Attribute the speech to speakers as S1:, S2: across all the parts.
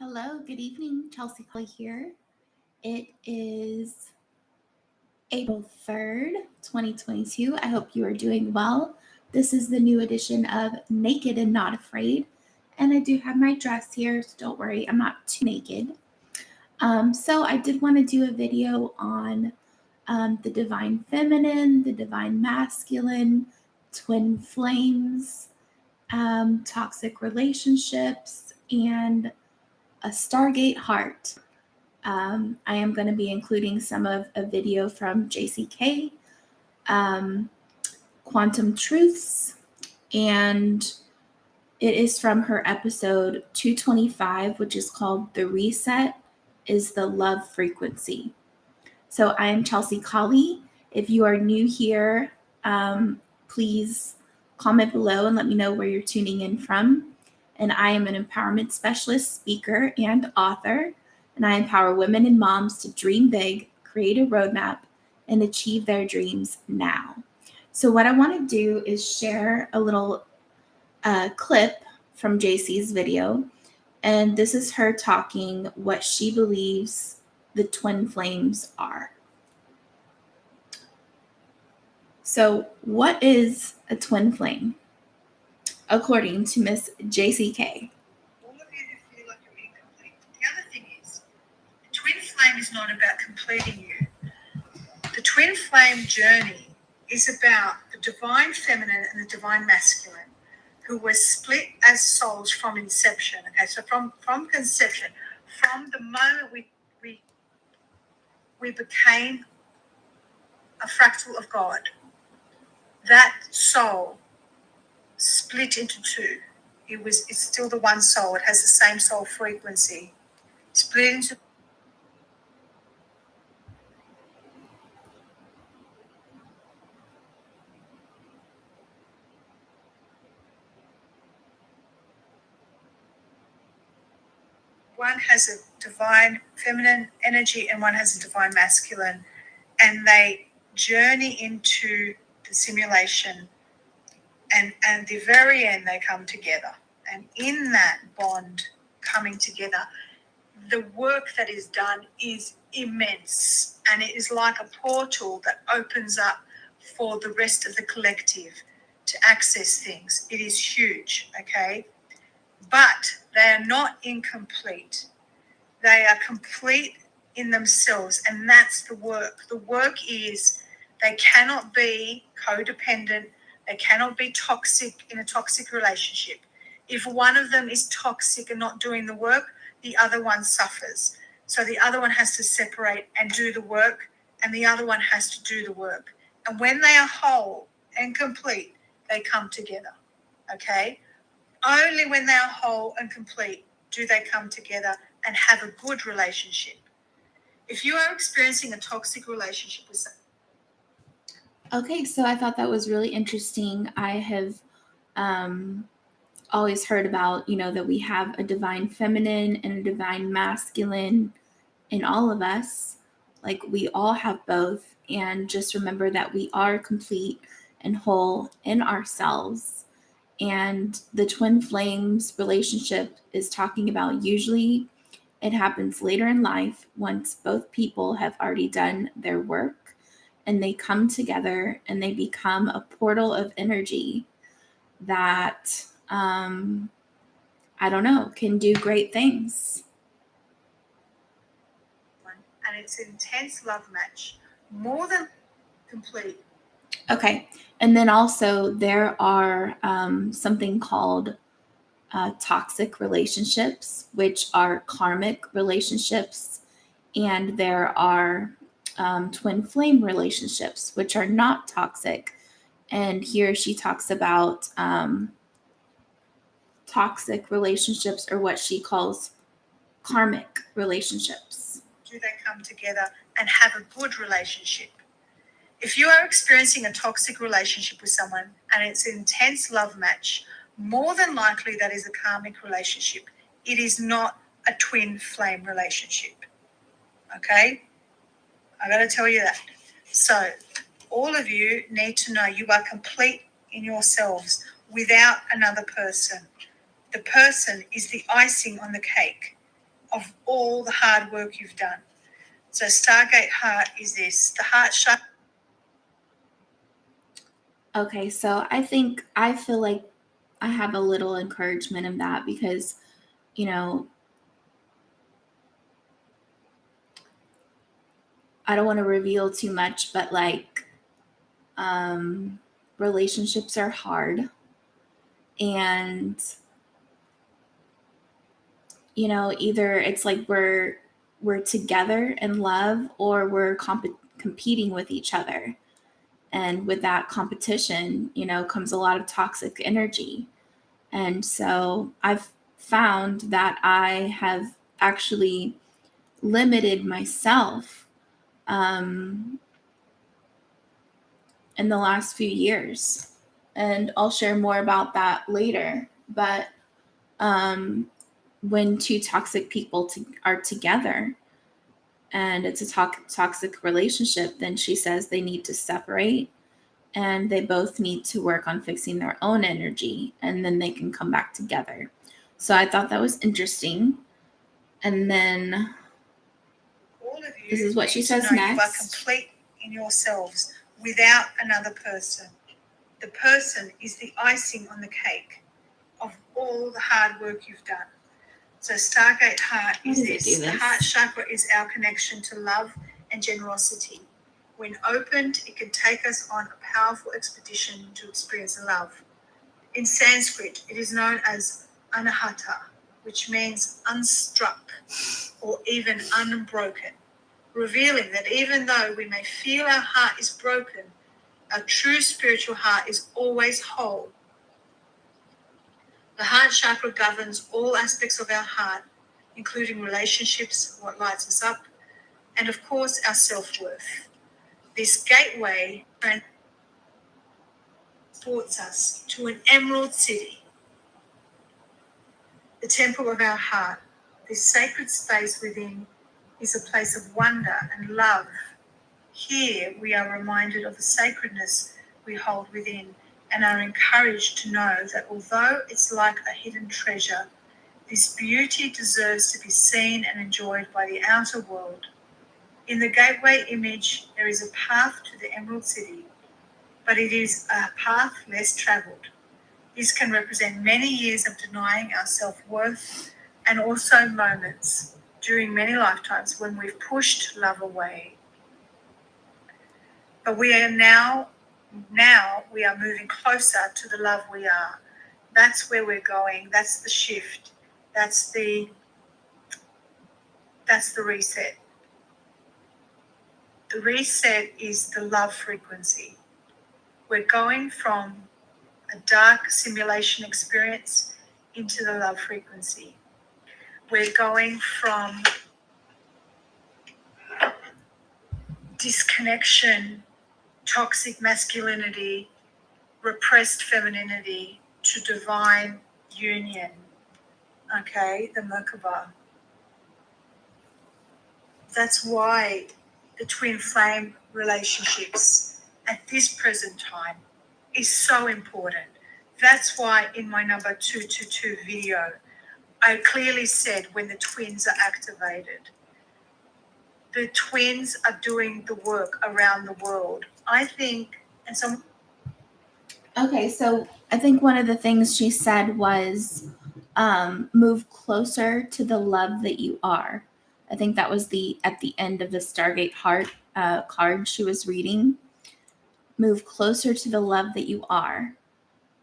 S1: Hello, good evening. Chelsea Collie here. It is April 3rd, 2022. I hope you are doing well. This is the new edition of Naked and Not Afraid. And I do have my dress here, so don't worry, I'm not too naked. So I did want to do a video on the divine feminine, the divine masculine, twin flames, toxic relationships, and a Stargate heart. I am going to be including some of a video from JCK, Quantum Truths, and it is from her episode 225, which is called The Reset is the Love Frequency. So I am Chelsea Collie. If you are new here, please comment below and let me know where you're tuning in from. And I am an empowerment specialist, speaker, and author. And I empower women and moms to dream big, create a roadmap, and achieve their dreams now. So what I want to do is share a little clip from JC's video. And this is her talking what she believes the twin flames are. So what is a twin flame? According to Miss JCK.
S2: All of you who feel like you're incomplete. The other thing is, the twin flame is not about completing you. The twin flame journey is about the divine feminine and the divine masculine, who were split as souls from inception. Okay, so from conception, from the moment we became a fractal of God, that soul split into two. It's still the one soul. It has the same soul frequency. Split into one has a divine feminine energy and one has a divine masculine, and they journey into the simulation, and at the very end they come together. And in that bond coming together, the work that is done is immense, and it is like a portal that opens up for the rest of the collective to access things. It is huge, okay? But they are not incomplete. They are complete in themselves, and that's the work. The work is they cannot be codependent. They cannot be toxic in a toxic relationship. If one of them is toxic and not doing the work, the other one suffers. So the other one has to separate and do the work, and the other one has to do the work. And when they are whole and complete, they come together, okay? Only when they are whole and complete do they come together and have a good relationship. If you are experiencing a toxic relationship with someone.
S1: Okay, so I thought that was really interesting. I have always heard about, that we have a divine feminine and a divine masculine in all of us. Like we all have both. And just remember that we are complete and whole in ourselves. And the twin flames relationship is talking about usually it happens later in life once both people have already done their work and they come together and they become a portal of energy that, I don't know, can do great things.
S2: And it's an intense love match, more than complete.
S1: Okay. And then also there are something called toxic relationships, which are karmic relationships. And there are twin flame relationships, which are not toxic. And here she talks about toxic relationships, or what she calls karmic relationships.
S2: Do they come together and have a good relationship? If you are experiencing a toxic relationship with someone and it's an intense love match, more than likely that is a karmic relationship. It is not a twin flame relationship. Okay? I got to tell you that. So all of you need to know you are complete in yourselves without another person. The person is the icing on the cake. of all the hard work you've done. So Stargate heart is this. The heart chakra.
S1: Okay, so I feel like I have a little encouragement in that because, you know, I don't want to reveal too much, but like relationships are hard, and you know, either it's like we're together in love, or we're competing with each other. And with that competition, you know, comes a lot of toxic energy. And so I've found that I have actually limited myself in the last few years. And I'll share more about that later. But um, when two toxic people are together and it's a toxic relationship, then she says they need to separate, and they both need to work on fixing their own energy, and then they can come back together. So I thought that was interesting. And then
S2: All of you
S1: this is what she
S2: need to
S1: says
S2: know you are
S1: next.
S2: complete in yourselves without another person. The person is the icing on the cake of all the hard work you've done. So Stargate heart
S1: How
S2: is
S1: does it
S2: this.
S1: do
S2: The
S1: this?
S2: heart chakra is our connection to love and generosity. When opened, it can take us on a powerful expedition to experience love. In Sanskrit, it is known as anahata, which means unstruck or even unbroken, revealing that even though we may feel our heart is broken, our true spiritual heart is always whole. The heart chakra governs all aspects of our heart, including relationships, what lights us up, and of course, our self-worth. This gateway transports us to an emerald city, the temple of our heart. This sacred space within is a place of wonder and love. Here we are reminded of the sacredness we hold within and are encouraged to know that although it's like a hidden treasure, this beauty deserves to be seen and enjoyed by the outer world. In the gateway image, there is a path to the Emerald City, but it is a path less traveled. This can represent many years of denying our self-worth and also moments during many lifetimes when we've pushed love away. But we are now we are moving closer to the love we are. That's where we're going. That's the shift. That's the reset. The reset is the love frequency. We're going from a dark simulation experience into the love frequency. We're going from disconnection, toxic masculinity, repressed femininity to divine union. Okay, the Merkaba. That's why the twin flame relationships at this present time is so important. That's why in my number 222 video, I clearly said when the twins are activated, the twins are doing the work around the world. I think, and some.
S1: Okay, so I think one of the things she said was move closer to the love that you are. I think that was at the end of the Stargate Heart card she was reading. Move closer to the love that you are.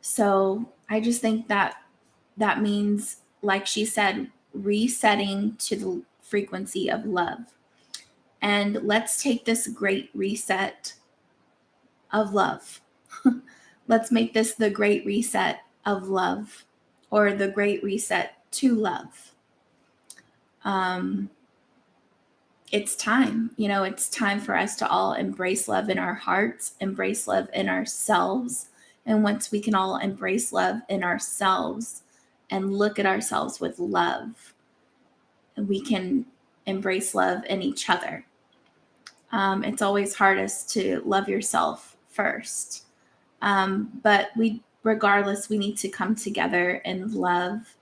S1: So I just think that that means, like she said, resetting to the frequency of love. And let's take this great reset of love. Let's make this the great reset of love, or the great reset to love. Um, it's time, you know, it's time for us to all embrace love in our hearts, embrace love in ourselves. And once we can all embrace love in ourselves and look at ourselves with love, we can embrace love in each other. It's always hardest to love yourself first. But regardless, we need to come together in love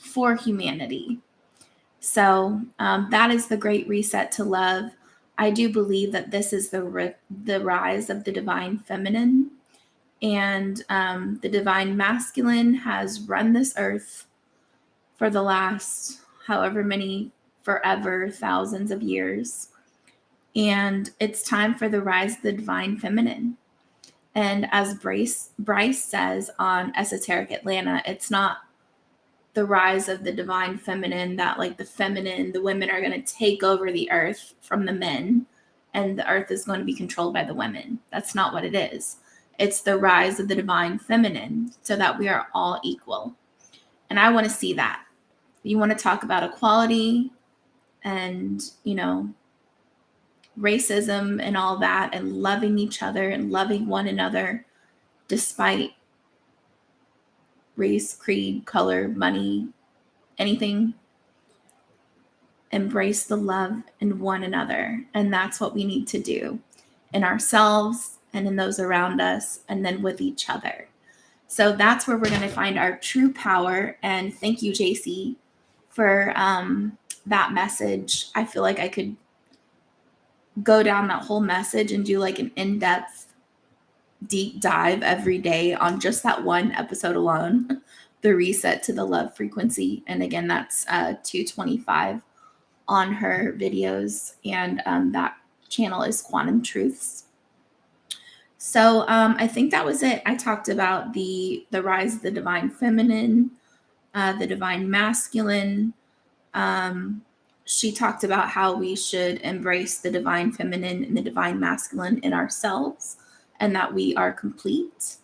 S1: for humanity. So that is the great reset to love. I do believe that this is the rise of the divine feminine, and the divine masculine has run this earth for the last however many, forever, thousands of years. And it's time for the rise of the divine feminine. And as Bryce says on Esoteric Atlanta, it's not the rise of the divine feminine that like the women are going to take over the earth from the men and the earth is going to be controlled by the women. That's not what it is. It's the rise of the divine feminine so that we are all equal. And I want to see that. You want to talk about equality and, racism and all that, and loving each other and loving one another despite race, creed, color, money, anything. Embrace the love in one another. And that's what we need to do in ourselves and in those around us, and then with each other. So that's where we're going to find our true power. And thank you, JC, for that message. I feel like I could go down that whole message and do like an in-depth deep dive every day on just that one episode alone, the reset to the love frequency. And again, that's 225 on her videos, and that channel is Quantum Truths. So I think that was it. I talked about the rise of the divine feminine, the divine masculine. She talked about how we should embrace the divine feminine and the divine masculine in ourselves, and that we are complete.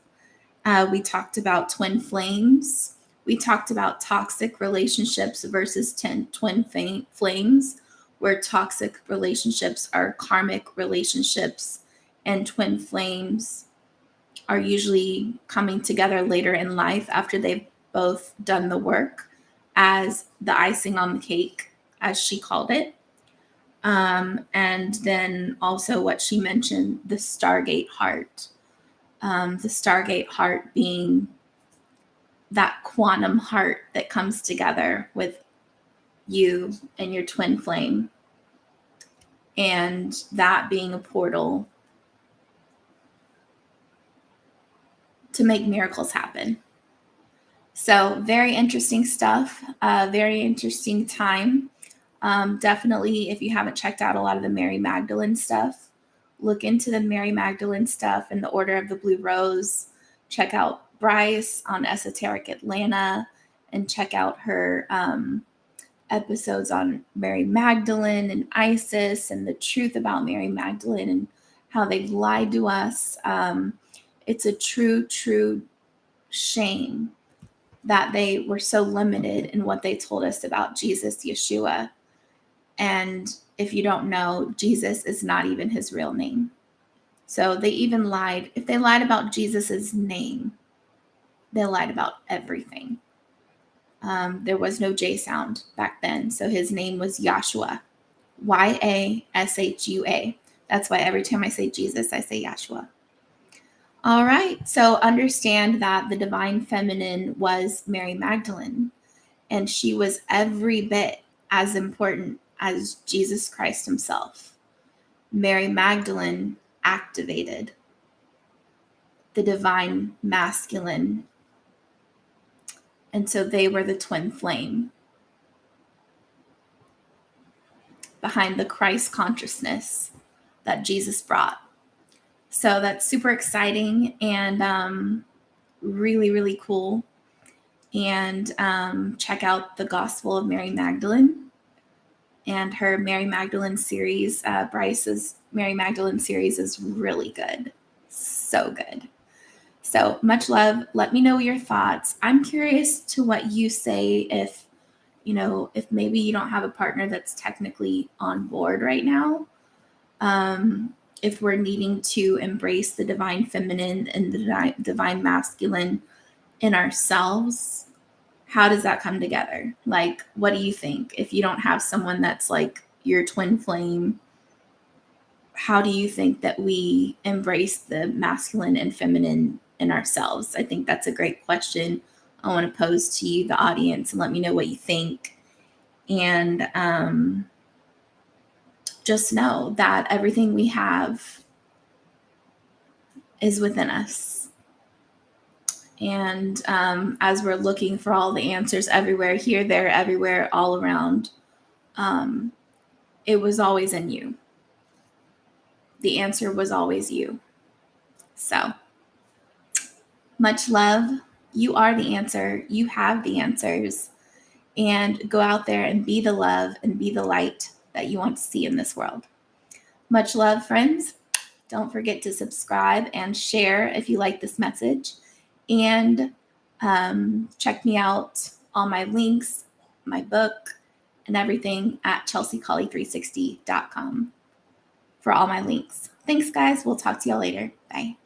S1: We talked about twin flames. We talked about toxic relationships versus twin flames, where toxic relationships are karmic relationships and twin flames are usually coming together later in life after they've both done the work, as the icing on the cake, as she called it. And then also what she mentioned, the Stargate heart. The Stargate heart being that quantum heart that comes together with you and your twin flame, and that being a portal to make miracles happen. So very interesting stuff, very interesting time. Definitely, if you haven't checked out a lot of the Mary Magdalene stuff, look into the Mary Magdalene stuff in the Order of the Blue Rose. Check out Bryce on Esoteric Atlanta, and check out her episodes on Mary Magdalene and Isis and the truth about Mary Magdalene and how they've lied to us. It's a true shame that they were so limited in what they told us about Jesus, Yeshua. And if you don't know, Jesus is not even his real name. So they even lied. If they lied about Jesus's name, they lied about everything. There was no J sound back then. So his name was Yeshua, Yashua. That's why every time I say Jesus, I say Yeshua. All right. So understand that the divine feminine was Mary Magdalene, and she was every bit as important as Jesus Christ himself. Mary Magdalene activated the divine masculine. And so they were the twin flame behind the Christ consciousness that Jesus brought. So that's super exciting and really cool. And check out the Gospel of Mary Magdalene and her Mary Magdalene series. Bryce's Mary Magdalene series is really good. So good. So much love. Let me know your thoughts. I'm curious to what you say if maybe you don't have a partner that's technically on board right now. If we're needing to embrace the divine feminine and the divine masculine in ourselves, how does that come together? Like, what do you think? If you don't have someone that's like your twin flame, how do you think that we embrace the masculine and feminine in ourselves? I think that's a great question I want to pose to you, the audience, and let me know what you think. And just know that everything we have is within us. And as we're looking for all the answers everywhere, here, there, everywhere, all around, it was always in you. The answer was always you. So, much love. You are the answer. You have the answers. And go out there and be the love and be the light that you want to see in this world. Much love, friends. Don't forget to subscribe and share if you like this message. And check me out, all my links, my book, and everything at chelseacollie360.com for all my links. Thanks, guys. We'll talk to y'all later. Bye.